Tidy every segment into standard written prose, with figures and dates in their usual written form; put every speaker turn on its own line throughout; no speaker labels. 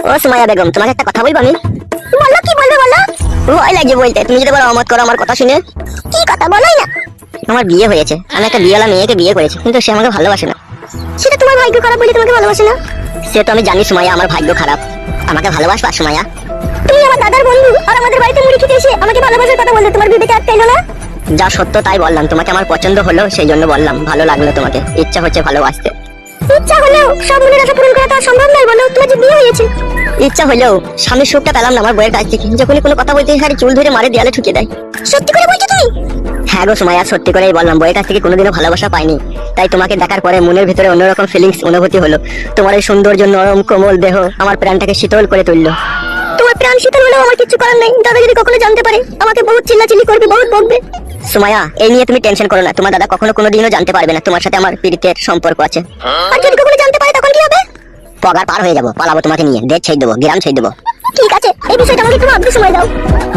ও সুমাইয়া বেগম, তোমাকে একটা কথা বলবো আমি। বলো, কি বলবে বলো। ভয় লাগে বলতে, তুমি যদি বলো অমত করো আমার কথা শুনে। কি কথা বলোই না। আমার বিয়ে হয়েছে, আমি একটা বিয়েওয়ালা মেয়েকে বিয়ে করেছি, কিন্তু সে আমাকে ভালোবাসে না। সেটা তোমার ভাগ্য খারাপ বলে তোমাকে ভালোবাসে না। সে তো আমি জানি সুমাইয়া, আমার ভাগ্য খারাপ। আমাকে ভালোবাসবা সুমাইয়া? তুমি আমার দাদার বন্ধু, আর আমাদের বাড়িতে মুড়ি খেতে এসে আমাকে ভালোবাসার কথা বলতে তোমার বিবেকে আটকে এলো না? যা সত্য তাই বললাম, তোমাকে আমার পছন্দ হলো সেই জন্য বললাম, ভালো লাগলো তোমাকে, ইচ্ছা হচ্ছে ভালোবাসতে। ইচ্ছা হলেও সব মনের আশা পূরণ করা তো সম্ভব নয়, বলো, তোমার যে বিয়ে হয়েছে। ইচ্ছা হলেও স্বামীর সুখটা পেলাম না আমার বইয়ের কাছ থেকে, যখনই কোনো কথা বলতে খালি চুল ধরে মারে দেয়ালে ঠুকে দেয়। সত্যি করে বলছো তুমি? হ্যাঁ গো সুমাইয়া, সত্যি করেই বললাম, বইয়ের কাছ থেকে কোনোদিনও ভালোবাসা পাইনি, তাই তোমাকে দেখার পরে মনের ভিতরে অন্যরকম ফিলিংস অনুভূতি হলো। তোমার এই সৌন্দর্য, নরম কোমল দেহ আমার প্রাণটাকে শীতল করে তুললো। তোমার প্রাণ শীতল হলেও আমার কিছু করার নেই, দাদা যদি কখনো জানতে পারে আমাকে বহুত চিল্লাচিল্লি করবে, বহুত বকবে। সুমাইয়া, এই নিয়ে তুমি টেনশন করো না, তোমার দাদা কখনো কোনোদিনও জানতে পারবে না তোমার সাথে আমার প্রীতির সম্পর্ক আছে। আর যদি কখনো জানতে পারে তখন কি হবে? পগার পার হয়ে যাবো, পালাবো তোমাকে নিয়ে, দেশ ছেড়ে দেবো, গ্রাম ছেড়ে দেবো। ঠিক আছে, এই বিষয়টা আমাকে একটু ভাবতে সময় দাও।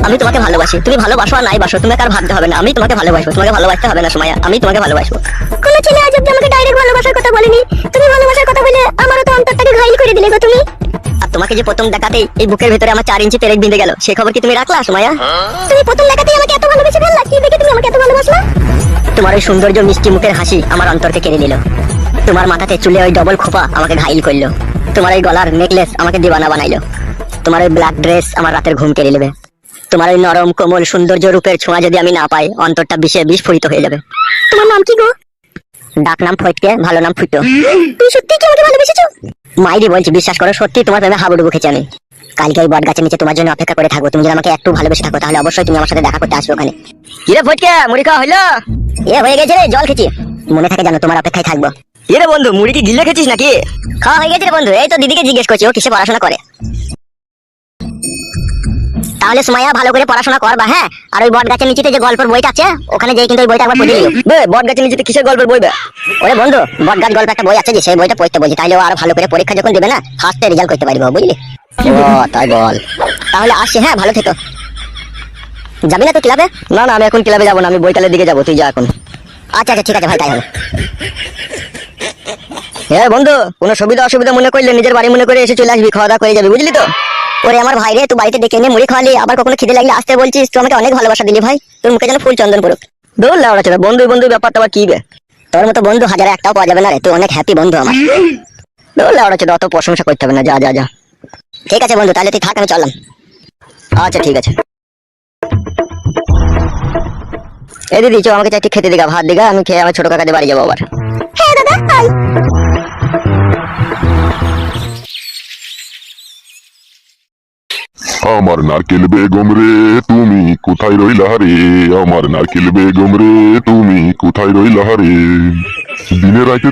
আমি তোমাকে ভালোবাসি, তুমি ভালোবাসো আর নাই বাসো তোমাকে আর ভাবতে হবে না, আমি তোমাকে ভালোবাসবো, তোমাকে ভালোবাসতে হবে না সুমাইয়া, আমি তোমাকে ভালোবাসবো। কোনো ছেলে আজ অব্দি আমাকে ডাইরেক্ট ভালোবাসার কথা বলেনি, তুমি ভালোবাসার কথা বলে আমারও তো অন্তরটাকে ঘাইল করে দিলে গো তুমি। আর তোমাকে যে প্রথম দেখাতেই এই বুকের ভিতরে আমার 4 ইঞ্চি পেরেক বিঁধে গেল, সেই খবর কি তুমি রাখলা সুমাইয়া? তুমি প্রথম দেখাতেই আমাকে এত ভালোবেসে ফেললা, কি দেখে তুমি আমাকে এত ভালোবাসলা? তোমার ওই সৌন্দর্য, মিষ্টি মুখের হাসি আমার অন্তরকে কেড়ে নিল। তোমার মাথাতে চুলে ওই ডবল খোপা আমাকে ঘাইল করলো। তোমার ওই গলার নেকলেস আমাকে দিওয়ানা বানাইলো। তোমার ওই ব্ল্যাক ড্রেস আমার রাতের ঘুম কেড়ে নেবে। তোমার ওই নরম কোমল সৌন্দর্য রূপের ছোঁয়া যদি আমি না পাই, অন্তরটা বিষে বিস্ফোরিত হয়ে যাবে। তোমার নাম কি গো? ডাক নাম ফটকে, ভালো নাম ফুটো। তুমি সত্যি কি আমাকে ভালোবেসেছো? মাইরি বলছি, বিশ্বাস করো, সত্যি তোমার প্রেমে হাবুডুবু খেয়েছি আমি। কালকে ওই বট গাছের নিচে তোমার জন্য অপেক্ষা করে থাকবো, তুমি যদি আমাকে একটু ভালোবেসে থাকো তাহলে অবশ্যই তুমি আমার সাথে দেখা করতে আসবে ওখানে। কিরে ফটকে, মুড়ি খাওয়া হইলো? হয়ে গেছে রে, জল খেয়েছি। মনে থাকে জানো, তোমার অপেক্ষায় থাকবো। রে বন্ধু, মুড়ি কি গিলে খেয়েছিস নাকি? খাওয়া হয়ে গেছে রে বন্ধু, এই তো দিদিকে জিজ্ঞেস করছি ও কিসে পড়াশোনা করে। তাহলে সুমাইয়া ভালো করে পড়াশোনা করবা, হ্যাঁ? আর ওই বট গাছের নিচেতে যে গল্পের বইটা আছে ওখানে যেই কিন্তু ওই বইটা একবার পড়ে নিও। বট গাছের নিচেতে কিসের গল্পের বই? ওরে বন্ধু, বট গাছ গল্প একটা বই আছে যে, সেই বইটা পড়তে বলছি, তাহলে ও আরো ভালো করে পরীক্ষা যখন দেবে না, ফার্স্টে রেজাল্ট করতে পারবে, বুঝলি? ও তাই বল, তাহলে আসি, হ্যাঁ ভালো থেকো। যাবি না তো ক্লাবে? না না, আমি এখন ক্লাবে যাবো না, আমি বইকালের দিকে যাবো, তুই যা এখন। আচ্ছা আচ্ছা ঠিক আছে ভাই, তাই হবে। হ্যাঁ বন্ধু, কোনো সুবিধা অসুবিধা মনে করলে নিজের বাড়ি মনে করে এসে চলে আসবি, খাওয়া দাওয়া করে যাবি, বুঝলি তো? ওরে আমার ভাই রে, তুই বাড়িতে ডেকে নিয়ে মুড়ি খাওয়ালি, আবার কখনো খিদে লাগলে আসতে বলছিস, তুই আমাকে অনেক ভালোবাসা দিলি ভাই, তোর মুখে যেন ফুল চন্দন পড়ুক। দৌড় লাউড়া ছিল, বন্ধু বন্ধু ব্যাপারটা আবার কি বে? তোর মতো বন্ধু হাজারে একটাও পাওয়া যাবে না রে, তুই অনেক হ্যাপি বন্ধু আমার। দৌড় লাউড়া ছিল, অত প্রশংসা করতে হবে না, যা যা যা। ঠিক আছে বন্ধু, তাহলে তুই থাক, আমি চললাম। আচ্ছা ঠিক আছে। এই দিদি চো, আমাকে চাইতে খেতে দিগা, ভাত দিগা, আমি খেয়ে আমার ছোট কাকাদের বাড়ি যাবো আবার। হ্যাঁ দাদা তাই।
আমার নারকেল বেগম রে, তুমি কোথায় রইলা রে? আমার নারকেল বেগম রে, তুমি কোথায় রইলা রে? দিনে রাইতে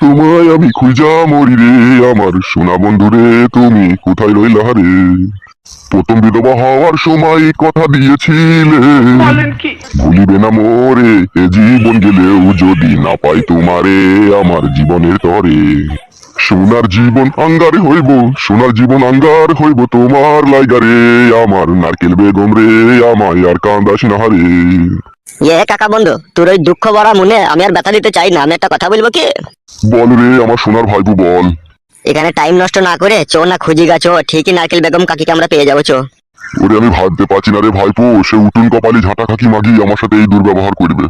তোমায় আমি খুঁজা মরি রে, আমার সোনা বন্ধু রে, তুমি কোথায় রইলা রে? প্রথম বিধবা হওয়ার সময় কথা দিয়েছিলে, ভুলিবে না মোরে, এ জীবন গেলেও যদি না পাই তোমারে আমার জীবনের তরে। সোনার জীবন আঙ্গারে হইব, সোনার জীবন আঙ্গার হইব তোমার লাইগারে, আমার নারকেল বেগম রে, আমায় আর কান্দাস না রে।
কাকা বন্ধু, তোর ওই দুঃখ ভরা মনে আমি আর ব্যথা দিতে চাই না, আমি একটা কথা বলবো কি?
বল রে আমার সোনার ভাইবু, বল।
এখানে টাইম নষ্ট না করে চো না, খুঁজি গা চো, ঠিকই নারকেল বেগম কাকিকে আমরা পেয়ে যাবো, চো।
ওরে আমি ভাবতে পারছি না রে ভাইপো, সে উটুন কপালি ঝাঁটা কাকি মাগি আমার সাথে এই দুর্ব্যবহার করবে।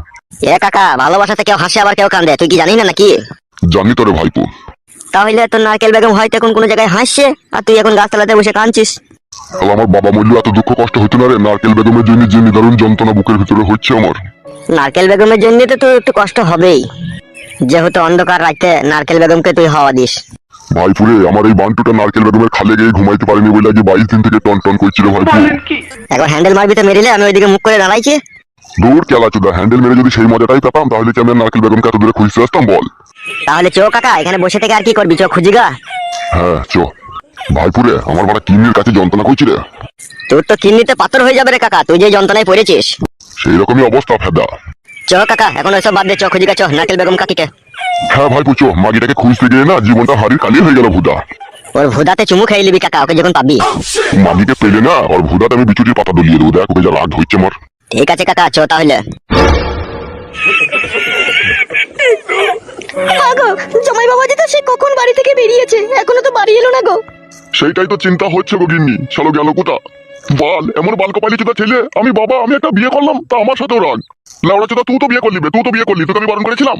কাকা, ভালোবাসাতে কেউ হাসে আবার কেউ কান্দে, তুই কি জানি না নাকি?
জানি তো রে ভাইপো।
তাহলে তোর নারকেল বেগম হয়তো এখন কোনো জায়গায় হাসছে, আর তুই এখন গাছতলাতে বসে কাঁদছিস।
আমার বাবা মূল্য এত দুঃখ কষ্ট হইতো না রে, নারকেল বেগমের জন্য যে নিদারুণ যন্ত্রণা বুকের ভিতরে হচ্ছে আমার।
নারকেল বেগমের জন্য তো তোর একটু কষ্ট হবেই, যেহেতু অন্ধকার রাতে নারকেল বেগমকে তুই হাওয়া দিস।
ভাইপুরে, আমার এই বান্টুটা নারকেল বেগমের খালে গিয়ে ঘুমাইতে পারেনি বলে আজ 22 দিন থেকে টন টন করছিল ভাইপু।
এখন হ্যান্ডেল মারবি তো মেরিলে, আমি ওইদিকে মুখ করে দাঁড়াইছি।
দূর কেলা চুদা, হ্যান্ডেল মেরে যদি সেই মজাটাই পেতাম তাহলে কি আমি নারকেল বেগমকে এত দূরে খুঁজতে আসতাম বল?
তাহলে চো কাকা, এখানে বসে থেকে আর কি করবি, চো খুঁজি গা।
হ্যাঁ চ। ভাইপুরে, আমার বাড়া কিডনির কাছে যন্ত্রণা করছি রে।
তোর তো কিডনিতে পাথর হয়ে যাবে রে কাকা, তুই যে যন্ত্রণায় পড়েছিস।
সেই রকমই অবস্থা ফেদা।
চো কাকা, এখন ওইসব বাদ দে, চো খুঁজি গা, চো নারকেল বেগম কাকিকে।
হ্যাঁ ভাইপু চ, মাগিটাকে খুঁজতে গিয়ে না জীবনটা হারির কালি হয়ে গেল ভুদা।
ওর ভুদাতে চুমু খেয়ে নিবি কাকা, ওকে যখন পাবি।
মাগিকে পেলে না ওর ভুদাতে আমি বিচুটির পাতা দলিয়ে দেবো, দেখ ওকে যা রাগ হচ্ছে আমার।
ঠিক আছে কাকা, চো তাহলে। জামাই বাবা যে তো সে কখন বাড়ি থেকে বেরিয়েছে, এখনো তো বাড়ি এলো না গো।
সেইটাই তো চিন্তা হচ্ছে গো গিন্নি, শালো গেল কোথা? বাল, এমন বাল কপালি চোদা ছেলে। আমি বাবা, আমি একটা বিয়ে করলাম, তা আমার সাথেও রাগ। লাউড়া চোদা, তুই তো বিয়ে করলি বে, তুই তো বিয়ে করলি, তোকে আমি বারণ করেছিলাম।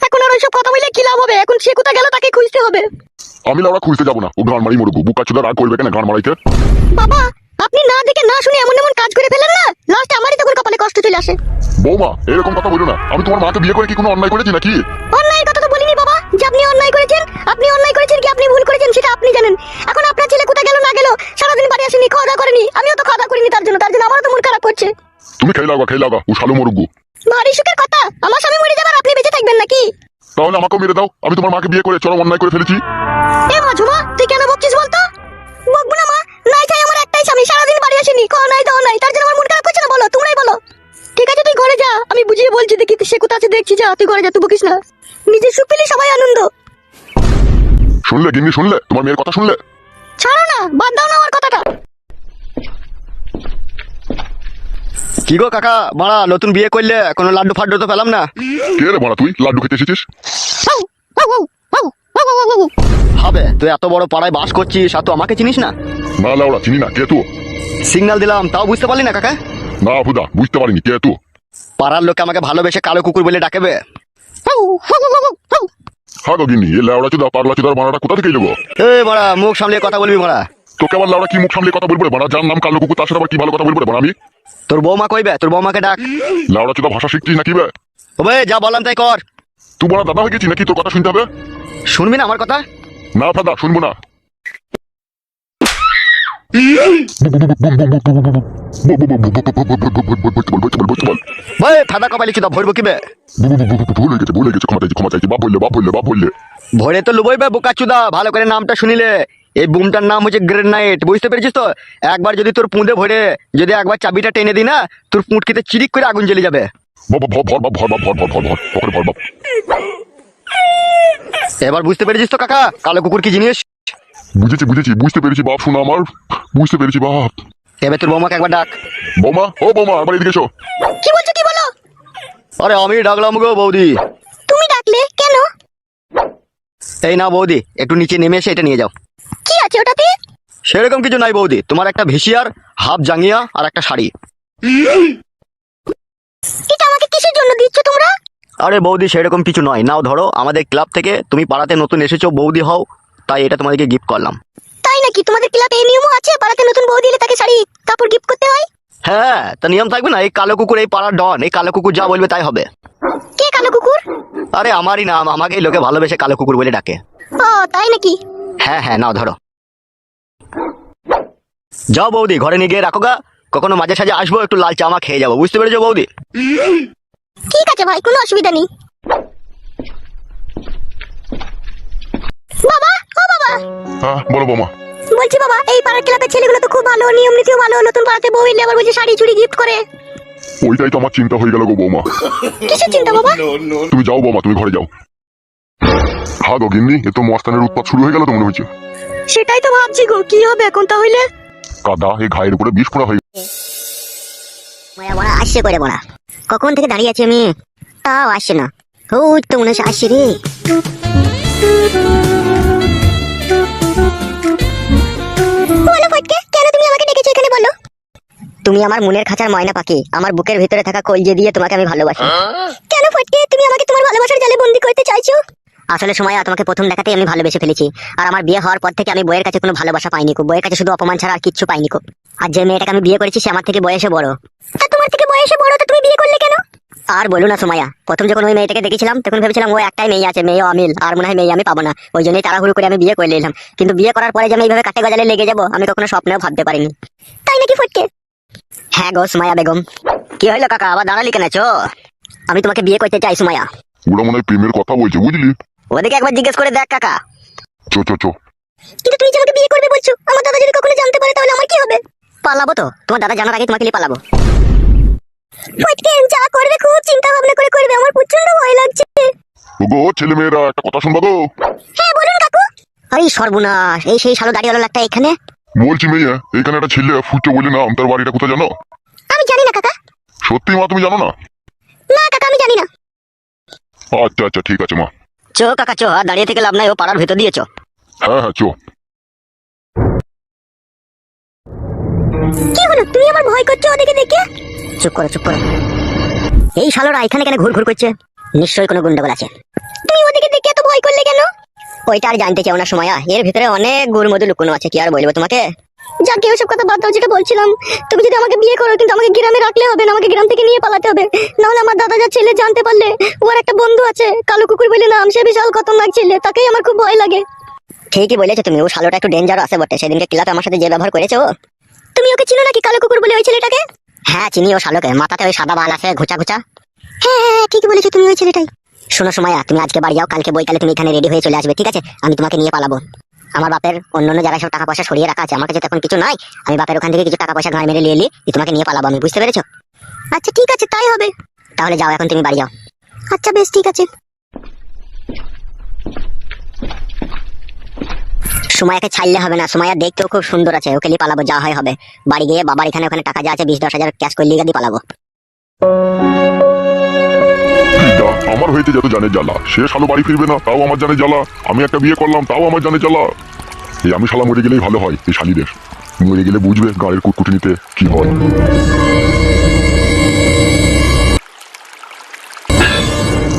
এখন আর ওইসব কথা বলে কি লাভ হবে? এখন সে কোথা গেল তাকে খুঁজতে হবে।
আমি লাউড়া খুঁজতে যাবো না, ও গান মারি মরবো। বুকা চোদা রাগ করবে কেন গান মারাইতে?
বাবা, আপনি না দেখে না শুনে এমন এমন কাজ করে ফেলেন না, লাস্টে আমারই তখন কপালে কষ্ট চলে আসে।
বৌমা, এরকম কথা বলো না। আমি তোমার মাকে বিয়ে করে কি কোনো অন্যায় করেছি নাকি?
অন্যায়ের কথা তো বলিনি বাবা, যে আপনি অন্যায় করেছেন। আপনি অন্যায় করেছেন কি আপনি ভুল করেছেন সেটা আপনি জানেন। এখন আপনার ছেলে কোথা গেল না গেল, সারাদিন বাড়ি আসেনি, খাওয়া দাওয়া করেনি, আমিও তো খাওয়া দাওয়া করিনি, তার জন্য আমারও তো মন খারাপ করছে।
তুমি খেয়ে লাগা, ও শালো মরুগো।
ভারী সুখের কথা, আমার স্বামী মরে যাবার আপনি বেঁচে থাকবেন নাকি?
তাহলে আমাকেও মেরে দাও, আমি তোমার মাকে বিয়ে করে চরম অন্যায় করে ফেলেছি।
এ মাজুমা, তুই কেন বকছিস বলতো? বকবো না মা, নাই চাই আমার একটাই স্বামী, সারাদিন বাড়ি আসেনি, খাওয়া নাই দাওয়া নাই, তার জন্য আমার মন খারাপ করছে না। বলো, তোমরাই বলো। ঠিক আছে তুই ঘরে যা, আমি বুঝিয়ে বলছি, দেখি সে কোথা আছে দেখছি, যা তুই ঘরে যা, তুই বকিস না। নিজের সুখ পেলে সবাই আনন্দ।
শুনলে গিন্নি, শুনলে তোমার মেয়ের কথা শুনলে?
ছাড়ো না, বাদ দাও না আমার কথাটা।
কি গো কাকা, বাড়া নতুন বিয়ে করলে কোনো লাড্ডু ফাড্ডু তো পেলাম না।
কে রে বাড়া, তুই লাড্ডু খেতে এসেছিস?
আউ, আউ, আউ, আউ, আউ, আউ, আউ, আউ।
হবে, তুই এত বড় পাড়ায় বাস করছিস আর তুই আমাকে চিনিস না?
না লাউড়া, চিনি না। কে তুই?
সিগন্যাল দিলাম তাও বুঝতে পারলি না কাকা?
না ফুদা, বুঝতে পারিনি। কে তুই?
পাড়ার লোকে আমাকে ভালোবেসে কালো কুকুর বলে ডাকেবে।
আউ, আউ, আউ, আউ, আউ।
হ্যাঁ গো গিন্নি, এই লাউড়া চোদা পাগলা চোদার বাড়াটা কোথা থেকে এলো?
এ বাড়া, মুখ সামলিয়ে কথা বলবি বাড়া।
তোকে আবার লাউড়া কি মুখ সামলে কথা বলবো রে বাড়া? যার নাম কালো কুকুর, তার সাথে আবার কি ভালো কথা বলবো রে বাড়া আমি?
তোর বৌমা কইবে, তোর বৌমাকে ডাক।
লাউড়া চোদা ভাষা শিখছিস নাকি বে?
ওবে যা বললাম তাই কর।
তুই বড় দাদা হয়ে গেছিস নাকি? তোর কথা শুনতে হবে?
শুনবি না আমার কথা?
না ফাদা, শুনবো না।
ভাই ফাদা কপালি চুদা ভরবো কি বে?
ভুলে গেছে, ক্ষমা চাইছি। বাপ বললে।
ভরে তো লুবই বে বোকা চুদা, ভালো করে নামটা শুনিলে। এই বুমটার নাম হচ্ছে গ্রেনাইট, বুঝতে পেরেছিস তো? একবার যদি তোর পুঁদে ভরে যদি একবার চাবিটা টেনে দিই না, তোর পুঁটকিতে চিরিক করে আগুন জ্বলে যাবে। এবার বুঝতে পেরেছিস তো কাকা, কালো কুকুর কি জিনিস?
বুঝতে পেরেছি বাপ, শোনা আমার। বুঝতে পেরেছি বাপ।
এবার তোর বৌমাকে একবার ডাক।
বৌমা, ও বৌমা, একবার এদিকে এসো।
কি বলছো, কি বলো?
আরে আমি ডাকলাম গো বৌদি।
তুমি ডাকলে কেন?
এই না বৌদি, একটু নিচে নেমে এসে এটা নিয়ে যাও।
কি আছে ওটাতে?
সেরকম কিছু নাই বৌদি, তোমার একটা ভিসিয়ার, হাফ জাঙ্গিয়া আর একটা শাড়ি।
এটা আমাকে কিসের জন্য দিচ্ছ তোমরা?
আরে বৌদি সেরকম কিছু নয়, নাও ধরো, আমাদের ক্লাব থেকে তুমি পাড়াতে নতুন এসেছো, বৌদি হও, তাই এটা তোমাদেরকে গিফট করলাম।
তাই নাকি? তোমাদের ক্লাবে এই নিয়মও আছে, পাড়াতে নতুন বউ দিলে তাকে শাড়ি কাপড় গিফট করতে হয়?
হ্যাঁ, তা নিয়ম থাকবে না? এই কালো কুকুর এই পাড়ার ডন, এই কালো কুকুর যা বলবে তাই হবে।
কে কালো কুকুর?
আরে আমারই নাম, আমাকেই লোকে ভালোবেসে কালো কুকুর বলে ডাকে।
ও তাই নাকি?
হ্যাঁ হ্যাঁ, নাও ধরো। যাও বৌদি, ঘরে নিয়ে গিয়ে রাখো গা, কখনো মাঝে সাঝে আসবো, একটু লাল চা মা খেয়ে যাবো, বুঝতে পেরেছো বৌদি?
ঠিক আছে ভাই, কোনো অসুবিধা নেই। বাবা, ও বাবা।
হ্যাঁ বলো বৌমা।
বলছি বাবা, এই পাড়ার ক্লাবের ছেলেগুলো তো খুব ভালো, নিয়ম নীতিও ভালো, নতুন পাড়াতে বউ এলে আবার বলছে শাড়ি চুড়ি গিফট করে।
ওইটাই তো আমার চিন্তা হয়ে গেল গো বৌমা।
কিসের চিন্তা বাবা?
তুমি যাও বৌমা, তুমি ঘরে যাও। হ্যাঁ গো গিন্নি, এ তো মস্তানের উৎপাত শুরু হয়ে গেল তো মনে হচ্ছে।
সেটাই তো ভাবছি গো, কি হবে এখন তাহলে?
কাদা এই ঘায়ের উপরে বিষ ফোড়া হয়ে
মায়া বড়া আসছে করে বড়া, কখন থেকে দাঁড়িয়ে আছি আমি, তাও আসছে না। ওই তো মনে হচ্ছে আসছে রে। বলো ফটকে, কেন তুমি আমাকে ডেকেছো এখানে বলো? তুমি আমার মনের খাঁচার ময়না পাখি, আমার বুকের ভিতরে থাকা কলজে দিয়ে তোমাকে আমি ভালোবাসি। কেন ফটকে, তুমি আমাকে তোমার ভালোবাসার জালে বন্দি করতে চাইছো? আসলে সময় তোমাকে প্রথম দেখাতেই আমি ভালোবেসে ফেলেছি, আর আমার বিয়ে হওয়ার পর থেকে আমি বইয়ের কাছে কোনো ভালোবাসা পাইনি, বইয়ের কাছে শুধু অপমান ছাড়া আর কিচ্ছু পাইনি। আর যে মেয়েটাকে আমি বিয়ে করেছি সে আমার থেকে বয়সে বড়। তা তোমার থেকে বয়সে বড়, তো তুমি বিয়ে করলে কেন? আর বলো না সুমাইয়া, প্রথম যখন ওই মেয়েটাকে দেখেছিলাম তখন ভেবেছিলাম ও একটাই মেয়ে আছে, মেয়ে অমিল, আর মনে হয় মেয়ে আমি পাবো না, ওই জন্যই তাড়াহুড়ো করে আমি বিয়ে করে নিলাম। কিন্তু বিয়ে করার পরে যে আমি এইভাবে কাটে গজালে লেগে যাবো আমি কখনো স্বপ্নেও ভাবতে পারিনি। তাই নাকি ফটকে? হ্যাঁ গো সুমাইয়া বেগম। কি হইলো কাকা, আবার দাঁড়ালি কেন? আমি তোমাকে বিয়ে করতে চাই সুমাইয়া।
ওরা মনে হয় প্রেমের কথা বলছে, বুঝলি?
ওদেরকে একবার জিজ্ঞেস করে দেখ কাকা।
চো চো চো।
কিন্তু তুমি যে আমাকে বিয়ে করবে বলছো, আমার দাদা যদি কখনো জানতে পারে তাহলে আমার কি হবে? পালাবো তো, তোমার দাদা জানার আগে তোমাকে নিয়ে পালাবো। ফটকে যা করবে খুব চিন্তা ভাবনা করে করবে, আমার প্রচন্ড ভয় লাগছে।
গো ছেলে মেয়েরা একটা কথা শুনবা গো।
হ্যাঁ বলুন কাকু। আরে সর্বনাশ, এই সেই শালো দাড়িওয়ালা লোকটা এখানে।
বলছি মেয়ে, এখানে একটা ছেলে ফুটে বলে নাম, তার বাড়িটা কোথায় জানো?
আমি জানি না কাকা।
সত্যি মা, তুমি জানো না?
না কাকা, আমি জানি না।
আচ্ছা আচ্ছা, ঠিক আছে মা।
চো কাকা চো, আর দাঁড়িয়ে থেকে লাভ নাই, ও পাড়ার ভেতর দিয়েছো।
হ্যাঁ হ্যাঁ চো।
কি হলো, তুমি আমার ভয় করছো ওদিকে দেখে? চুপ করো চুপ করো। এই শালোরা এখানে কেন ঘুর ঘুর করছে? নিশ্চয়ই কোনো গুন্ডাগোল আছে। তুমি ওদিকে দেখে এত ভয় করলে কেন? ওইটা আর জানতে চাও না সময়া, এর ভিতরে অনেক গুড় মধু লুকোনো আছে, কি আর বলবো তোমাকে। যাক কেউ সব কথা বাদ দাও, যেটা বলছিলাম, তুমি যদি আমাকে বিয়ে করো কিন্তু আমাকে গ্রামে রাখলে হবে না, আমাকে গ্রাম থেকে নিয়ে পালাতে হবে, নাহলে আমার দাদা যা ছেলে জানতে পারলে, ওর একটা বন্ধু আছে কালো কুকুর বলে নাম, সে বিশাল খতরনাক ছেলে, তাকেই আমার খুব ভয় লাগে। ঠিকই বলেছো তুমি, ও শালোটা একটু ডেঞ্জার আছে বটে, সেদিনকে ক্লাবে আমার সাথে যে ব্যবহার করেছে ও। তুমি ওকে চিনো নাকি, কালো কুকুর বলে ওই ছেলেটাকে? হ্যাঁ চিনি ও শালোকে, মাথাতে ওই সাদা বাল আছে ঘুচা ঘুচা। হ্যাঁ হ্যাঁ ঠিকই বলেছো তুমি, ওই ছেলেটাই। শোনো সময়া, তুমি আজকে বাড়ি যাও, কালকে বইকালে তুমি এখানে রেডি হয়ে চলে আসবে, ঠিক আছে? আমি তোমাকে নিয়ে পালাবো। আমার বাপের অন্যান্য জায়গায় সব টাকা পয়সা সরিয়ে রাখা আছে, আমার কাছে এখন কিছু নাই, আমি বাপের ওখান থেকে কিছু টাকা পয়সা ঘাড় মেরে নিয়ে এলি, তোমাকে নিয়ে পালাবো আমি, বুঝতে পেরেছো? আচ্ছা ঠিক আছে, তাই হবে। তাহলে যাও এখন তুমি বাড়ি যাও। আচ্ছা বেশ ঠিক আছে। সুমায়াকে ছাড়লে হবে না, সুমায়া দেখতেও খুব সুন্দর আছে, ওকে নিয়ে পালাবো, যা হয় হবে। বাড়ি গিয়ে বাবার এখানে ওখানে টাকা যা আছে 20-10 হাজার ক্যাশ করে লিয়ে দিয়ে পালাবো।
যা, আমার হয়েছে যত জানে জ্বালা, সে শালো বাড়ি ফিরবে না তাও আমার জানে জ্বালা, আমি একটা বিয়ে করলাম তাও আমার জানে জ্বালা। এই আমি শালা মরে গেলেই ভালো হয়, এই শালিদের মরে গেলে বুঝবে গাড়ির কুটকুটনিতে কি হয়।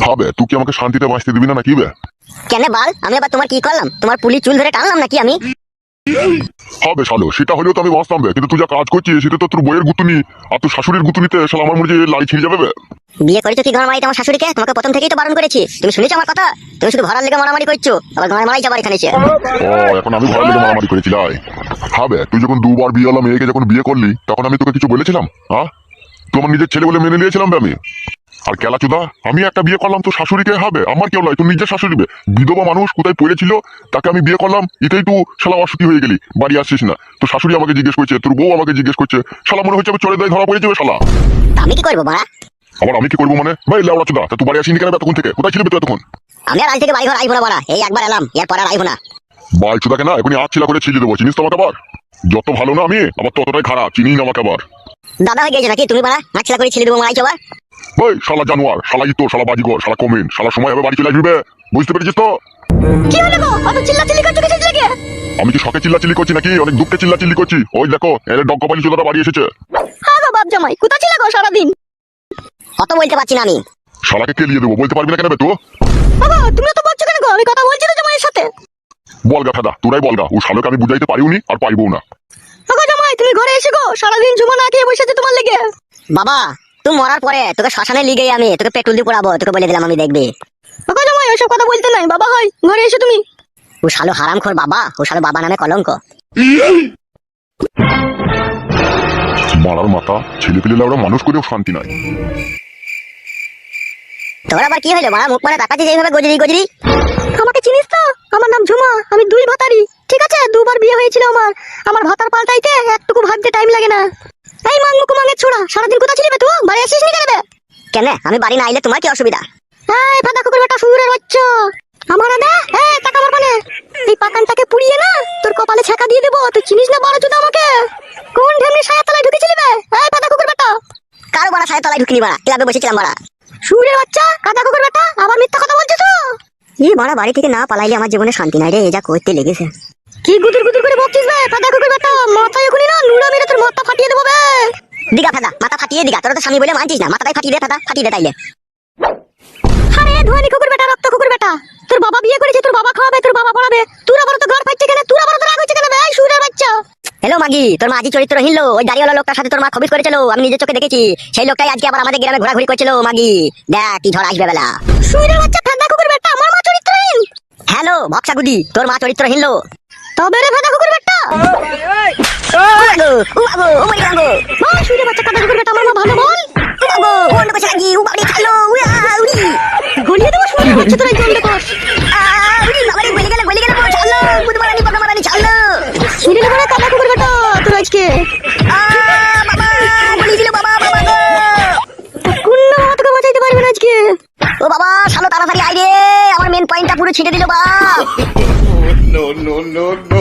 হবে তুই কি আমাকে শান্তিতে বাঁচতে দিবি না নাকি বে?
কেন বাল, আমি আবার তোমার কি করলাম? তোমার পুলি চুল ধরে টানলাম নাকি আমি?
হবে শালো, সেটা হলেও তো আমি বাঁচতাম বে, কিন্তু তুই যা কাজ করছিস সেটা তো তোর বইয়ের গুতুনি আর তোর শাশুড়ির গুতুনিতে শালা আমার মনে যে লাই ছিঁড়ে যাবে বে।
বিয়ে করেছো কি গাঁর মারিতে আমার শাশুড়িকে? তোমাকে প্রথম থেকেই তো বারণ করেছি, তুমি শুনেছো আমার কথা? তুমি শুধু ভরার লেগে মারামারি করছো, আবার গাঁর মারাই যাবার এখানে এসে।
ও এখন আমি ঘরের লেগে মারামারি করেছি লাই? হবে তুই যখন দুবার বিয়ে হলাম মেয়েকে যখন বিয়ে করলি তখন আমি তোকে কিছু বলেছিলাম? হ্যাঁ, তোমার নিজের ছেলে বলে মেনে নিয়েছিলাম বে আমি। আর কেলা চুদা, আমি একটা বিয়ে করলাম তোর শাশুড়িকে, হবে আমার কেউ নয়, তোর নিজের শাশুড়ি বে। বিধবা মানুষ কোথায় পড়েছিল তাকে আমি বিয়ে করলাম, এটাই তুই শালা অসুখী হয়ে গেলি, বাড়ি আসছিস না। তোর শাশুড়ি আমাকে জিজ্ঞেস করছে, তোর বউ আমাকে জিজ্ঞেস করছে, শালা মনে হচ্ছে আমি চলে দেয় ধরা পড়ে যাবে শালা।
তা আমি কি করবো মারা?
আবার আমি কি করবো মানে? ভাই লেওড়া চুদা, তা তুই বাড়ি আসিনি কেন তখন থেকে? কোথায় ছিলি তুই তখন?
আমি আর আজ থেকে বাড়ি ঘর আইবো না মারা, এই একবার এলাম, এরপর আর আইবো না।
বাল চুদাকে না এখনই আগ ছিলা করে ছিলিয়ে দেবো, চিনিস তো আমাকে আবার? যত ভালো না আমি আবার ততটাই খারাপ, চিনি না আমাকে আবার।
দাদা হয়ে গেছে নাকি তুমি মারা? মাছলা করে ছেলে দেবো মারাই যাবার।
ওই শালা জানোয়ার, শালা ইতো, শালা বাজিগর, শালা কমেন্ট, শালা সময় হবে বাড়ি চলে আসবি বে, বুঝতে পেরেছিস তো?
কি হলো গো, অত চিল্লাচিল্লি করছো কিসের লাগে?
আমি কি শখে চিল্লাচিল্লি করছি নাকি অনেক দুঃখে চিল্লাচিল্লি করছি? ওই দেখো এর ডগ কপালি চুদাটা বাড়ি এসেছে।
হ্যাঁ গো বাপ জামাই, কোথা ছিল গো সারাদিন? অত বলতে পারছি না আমি।
শালাকে কেলিয়ে দেবো, বলতে পারবি না কেন বে তুই?
বাবা তুমি তো বলছো কেন গো? আমি কথা বলছি তো জামাইয়ের সাথে।
বলগা ফেদা, তোরাই বলগা, ও শালোকে আমি বুঝাইতে পারিওনি আর পাইবো না।
গো জামাই তুমি ঘরে এসে গো, সারাদিন ঝুমা না খেয়ে বসে আছে তোমার লেগে। বাবা তুই মরার পরে তোকে শ্মশানে লিগে আমি তোকে পেট্রোল দিয়ে পোড়াবো, তোকে বলে দিলাম আমি, দেখবি। গো জামাই ওইসব কথা বলতে নাই, বাবা হয় ঘরে এসে তুমি। ও শালো হারামখোর বাবা, ও শালো বাবা নামে কলঙ্ক।
মারার মাথা, ছেলে পেলে ওরা মানুষ করেও শান্তি নাই।
তোর আবার কি হলো মারা, মুখ মানে তাকাচ্ছিস এইভাবে গজরি গজরি? আমাকে চিনিস তো? আমার নাম ঝুমা, আমি 2 ভাতারি, ঠিক আছে? 2বার বিয়ে হয়েছিল আমার, আমার ভাতার পাল্টাইতে একটুকু ভাবতে টাইম লাগে না। এই মাংমুকু মাঙের ছোড়া, সারাদিন কোথা ছিলি বে তুই? বাড়ি আসিস নি কেন বে? কেন আমি বাড়ি না আইলে তোমার কি অসুবিধা? এই ফাদা কুকুর বেটা শুয়োরের বাচ্চা, আমার দে এই টাকা মারবা না, এই পাকানটাকে পুড়িয়ে না তোর কপালে ছ্যাঁকা দিয়ে দেবো, তুই চিনিস না বড় চুদা আমাকে? কোন ঢেমনি ছায়া তলায় ঢুকেছিলি বে? এই ফাদা কুকুর বেটা। কারো বাড়া ছায়া তলায় ঢুকিনি বাড়া, ক্লাবে বসেছিলাম বাড়া। শুয়োরের বাচ্চা, কাদা কুকুর বেটা, আবার মিথ্যা কথা বলছিস তো? এই বাড়া বাড়ি থেকে না পালাইলে আমার জীবনে শান্তি নাই রে, এ যা করতে লেগেছে। কি গুদুর গুদুর করে বকছিস বে ফাদা কুকুর বেটা? মাথা এখনই না নুড়া মেরে তোর মাথা ফাটিয়ে দেবো বে। দিগা ফাদা, মাথা ফাটিয়ে দিগা, তোরা তো স্বামী বলে মানছিস না, মাথাটাই ফাটিয়ে দে ফাদা, ফাটিয়ে দে তাইলে। আরে ধোয়ানি কুকুর বেটা, রক্ত কুকুর বেটা, তোর বাবা বিয়ে করেছে, তোর বাবা খাওয়াবে, তোর বাবা পড়াবে, তোর আবার তো ঘর ফাইছে কেন? তোর আবার তো রাগ হচ্ছে কেন বে? এই শুয়োরের বাচ্চা। হ্যালো মাগি, তোর মা আজই চরিত্রহীন লো, ওই দাড়িওয়ালা লোকটার সাথে তোর মা খবিস করেছিল, আমি নিজের চোখে দেখেছি। সেই লোকটাই আজকে আবার আমাদের গ্রামে ঘোরাঘুরি করছিল। মাগি দেখ কি ঝড় আসবে বেলা। শুয়োরের বাচ্চা ফাদা কুকুর বেটা, আমার মা চরিত্রহীন? হ্যালো ভক্সাগুদি, তোর মা চরিত্রহীন লো। তবে রে ফাদা কুকুর বেটা, উগো উগো ও মাই গো, মা শুয়োরের বাচ্চা ফাদা কুকুর বেটা, আমার মা ভালো বল। উগো ওন্ড কইছে লাগি, ও বাড়ি ছালো, উড়া উড়ি গলিয়ে দেবো শুয়োরের বাচ্চা, তোর এই গন্ড কর। উড়ি বাবারে গলি গেলে বল ছালো, বুধবারানি পগমারানি ছালো। শুয়োরের বাচ্চা ফাদা কুকুর বেটা, তোর আজকে বাবা গলি দিল, বাবা বাবা গো, কোন বাবা তোকে বাঁচাইতে পারবে না আজকে। ও বাবা শালো তাড়াতাড়ি আই রে, আমার মেন পয়েন্টটা পুরো ছিঁড়ে দিল বাপ।
no, no, no, no.